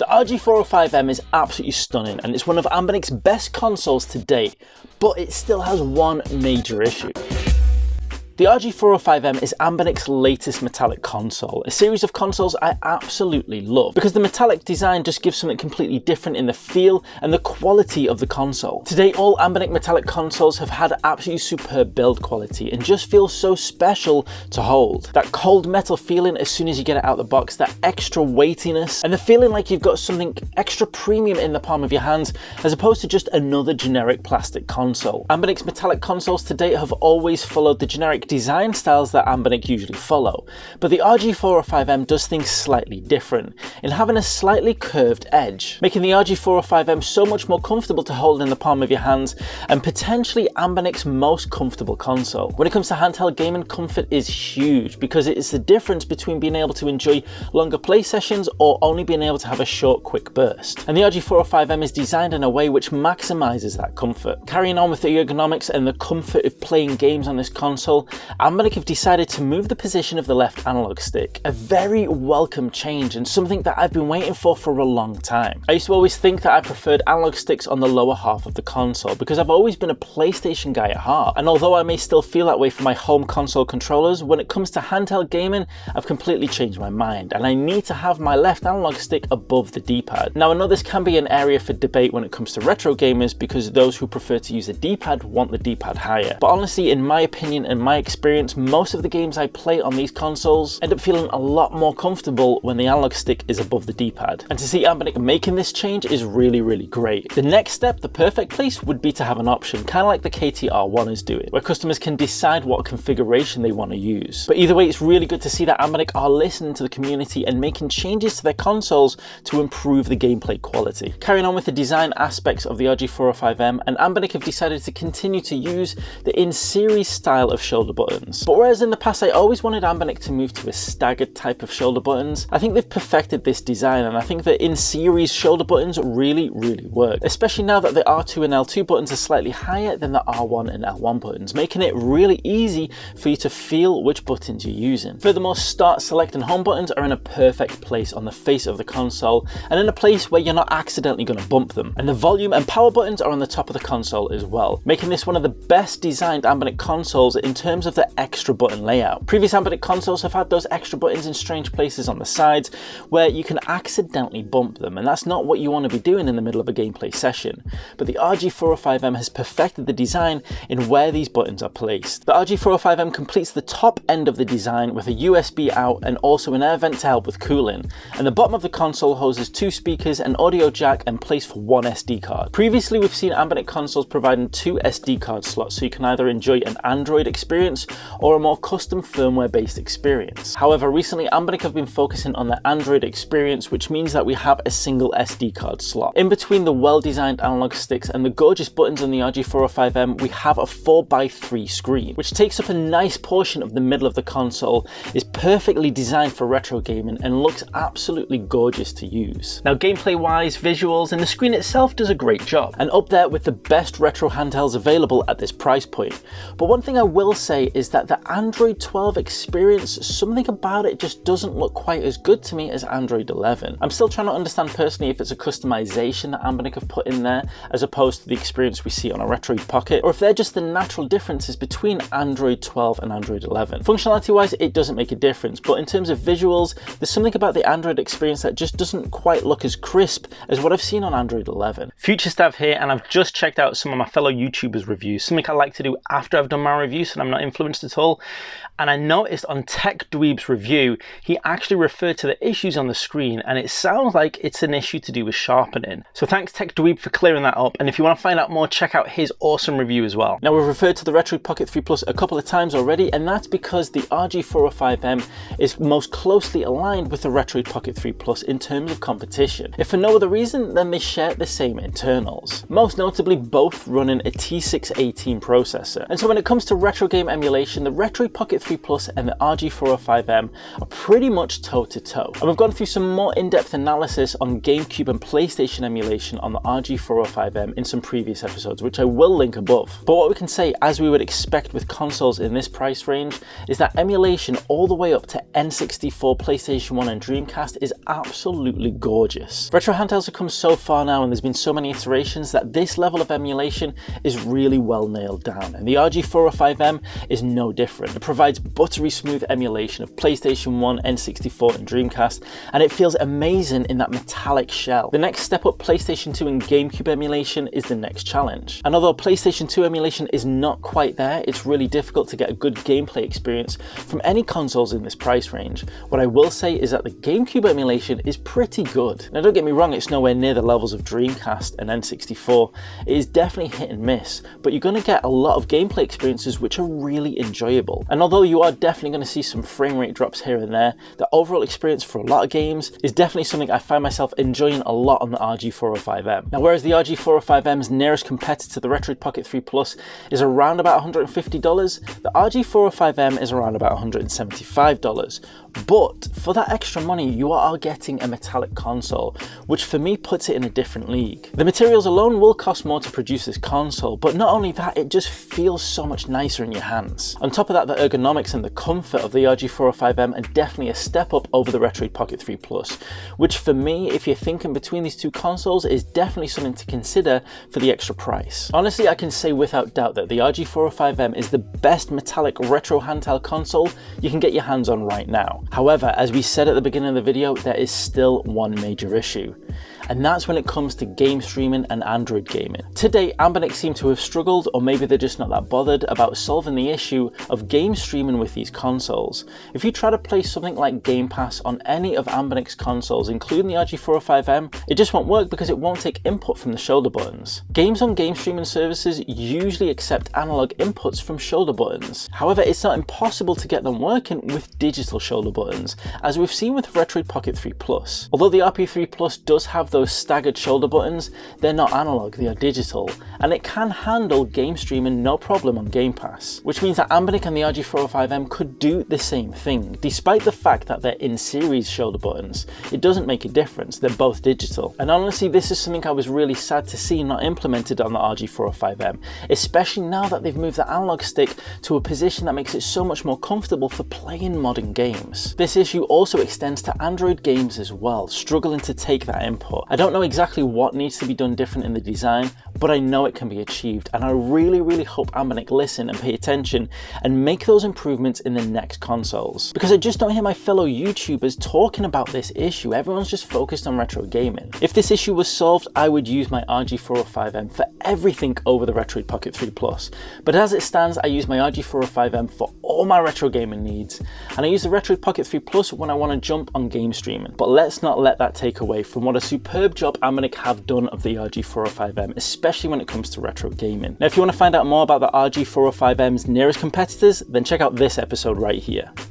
The RG405M is absolutely stunning and it's one of Anbernic's best consoles to date, but it still has one major issue. The RG405M is Anbernic's latest metallic console, a series of consoles I absolutely love, because the metallic design just gives something completely different in the feel and the quality of the console. Today, all Anbernic metallic consoles have had absolutely superb build quality and just feel so special to hold. That cold metal feeling as soon as you get it out the box, that extra weightiness, and the feeling like you've got something extra premium in the palm of your hands, as opposed to just another generic plastic console. Anbernic's metallic consoles to date have always followed the generic design styles that Anbernic usually follow, but the RG405M does things slightly different, in having a slightly curved edge, making the RG405M so much more comfortable to hold in the palm of your hands, and potentially Anbernic's most comfortable console. When it comes to handheld gaming, comfort is huge, because it is the difference between being able to enjoy longer play sessions or only being able to have a short, quick burst. And the RG405M is designed in a way which maximizes that comfort. Carrying on with the ergonomics and the comfort of playing games on this console, Anbernic have decided to move the position of the left analog stick, a very welcome change and something that I've been waiting for a long time. I used to always think that I preferred analog sticks on the lower half of the console because I've always been a PlayStation guy at heart, and although I may still feel that way for my home console controllers, when it comes to handheld gaming, I've completely changed my mind and I need to have my left analog stick above the D-pad. Now I know this can be an area for debate when it comes to retro gamers, because those who prefer to use the D-pad want the D-pad higher, but honestly, in my opinion and my experience, most of the games I play on these consoles end up feeling a lot more comfortable when the analog stick is above the D-pad. And to see Anbernic making this change is really, really great. The next step, the perfect place, would be to have an option, kind of like the KTR1 is doing, where customers can decide what configuration they want to use. But either way, it's really good to see that Anbernic are listening to the community and making changes to their consoles to improve the gameplay quality. Carrying on with the design aspects of the RG405M, and Anbernic have decided to continue to use the in-series style of shoulder buttons. But whereas in the past I always wanted Anbernic to move to a staggered type of shoulder buttons, I think they've perfected this design, and I think that in-series shoulder buttons really work, especially now that the R2 and L2 buttons are slightly higher than the R1 and L1 buttons, making it really easy for you to feel which buttons you're using. Furthermore, start, select and home buttons are in a perfect place on the face of the console, and in a place where you're not accidentally going to bump them. And the volume and power buttons are on the top of the console as well, making this one of the best designed Anbernic consoles in terms of the extra button layout. Previous Anbernic consoles have had those extra buttons in strange places on the sides where you can accidentally bump them, and that's not what you want to be doing in the middle of a gameplay session. But the RG405M has perfected the design in where these buttons are placed. The RG405M completes the top end of the design with a USB out and also an air vent to help with cooling, and the bottom of the console hoses 2 speakers, an audio jack and place for 1 SD card. Previously we've seen Anbernic consoles providing 2 SD card slots, so you can either enjoy an Android experience or a more custom firmware based experience. However, recently Anbernic have been focusing on the Android experience, which means that we have a single SD card slot. In between the well designed analog sticks and the gorgeous buttons on the RG405M, we have a 4:3 screen, which takes up a nice portion of the middle of the console, is perfectly designed for retro gaming and looks absolutely gorgeous to use. Now gameplay wise, visuals and the screen itself does a great job, and up there with the best retro handhelds available at this price point. But one thing I will say is that the Android 12 experience, something about it just doesn't look quite as good to me as Android 11. I'm still trying to understand personally if it's a customization that Anbernic have put in there as opposed to the experience we see on a Retroid Pocket, or if they're just the natural differences between Android 12 and Android 11. Functionality wise, it doesn't make a difference, but in terms of visuals, there's something about the Android experience that just doesn't quite look as crisp as what I've seen on Android 11. Future Stav here, and I've just checked out some of my fellow YouTubers' reviews, something I like to do after I've done my review so I'm not influenced at all. And I noticed on Tech Dweeb's review, he actually referred to the issues on the screen, and it sounds like it's an issue to do with sharpening. So thanks Tech Dweeb for clearing that up, and if you want to find out more, check out his awesome review as well. Now we've referred to the Retroid Pocket 3 Plus a couple of times already, and that's because the RG405M is most closely aligned with the Retroid Pocket 3 Plus in terms of competition. If for no other reason, then they share the same internals. Most notably, both running a T618 processor. And so when it comes to retro game emulation, the Retroid Pocket 3 Plus and the RG405M are pretty much toe-to-toe. And we've gone through some more in-depth analysis on GameCube and PlayStation emulation on the RG405M in some previous episodes, which I will link above. But what we can say, as we would expect with consoles in this price range, is that emulation all the way up to N64, PlayStation 1 and Dreamcast is absolutely gorgeous. Retro handhelds have come so far now, and there's been so many iterations that this level of emulation is really well nailed down, and the RG405M is no different. It provides buttery smooth emulation of PlayStation 1, N64 and Dreamcast, and it feels amazing in that metallic shell. The next step up, PlayStation 2 and GameCube emulation, is the next challenge. And although PlayStation 2 emulation is not quite there, it's really difficult to get a good gameplay experience from any consoles in this price range. What I will say is that the GameCube emulation is pretty good. Now don't get me wrong, it's nowhere near the levels of Dreamcast and N64. It is definitely hit and miss, but you're going to get a lot of gameplay experiences which are really enjoyable. And although you are definitely going to see some frame rate drops here and there, the overall experience for a lot of games is definitely something I find myself enjoying a lot on the RG405M. Now whereas the RG405M's nearest competitor, the Retroid Pocket 3 Plus, is around about $150, the RG405M is around about $175. But for that extra money, you are getting a metallic console, which for me puts it in a different league. The materials alone will cost more to produce this console, but not only that, it just feels so much nicer in your hands. On top of that, the ergonomics and the comfort of the RG405M are definitely a step up over the Retroid Pocket 3 Plus, which for me, if you're thinking between these two consoles, is definitely something to consider for the extra price. Honestly, I can say without doubt that the RG405M is the best metallic retro handheld console you can get your hands on right now. However, as we said at the beginning of the video, there is still one major issue, and that's when it comes to game streaming and Android gaming. To date, Anbernic seem to have struggled, or maybe they're just not that bothered about solving the issue of game streaming with these consoles. If you try to play something like Game Pass on any of Anbernic's consoles, including the RG405M, it just won't work because it won't take input from the shoulder buttons. Games on game streaming services usually accept analog inputs from shoulder buttons. However, it's not impossible to get them working with digital shoulder buttons, as we've seen with Retroid Pocket 3 Plus. Although the RP3 Plus does have those staggered shoulder buttons, they're not analog, they are digital, and it can handle game streaming no problem on Game Pass, which means that Anbernic and the RG405M could do the same thing. Despite the fact that they're in-series shoulder buttons, it doesn't make a difference, they're both digital. And honestly, this is something I was really sad to see not implemented on the RG405M, especially now that they've moved the analog stick to a position that makes it so much more comfortable for playing modern games. This issue also extends to Android games as well, struggling to take that input. I don't know exactly what needs to be done different in the design, but I know it can be achieved, and I really hope Anbernic listen and pay attention and make those improvements in the next consoles. Because I just don't hear my fellow YouTubers talking about this issue, everyone's just focused on retro gaming. If this issue was solved, I would use my RG405M for everything over the Retroid Pocket 3 Plus. But as it stands, I use my RG405M for all my retro gaming needs, and I use the Retroid Pocket 3 Plus when I want to jump on game streaming. But let's not let that take away from what a superb job Anbernic have done of the RG405M, especially when it comes to retro gaming. Now, if you want to find out more about the RG405M's nearest competitors, then check out this episode right here.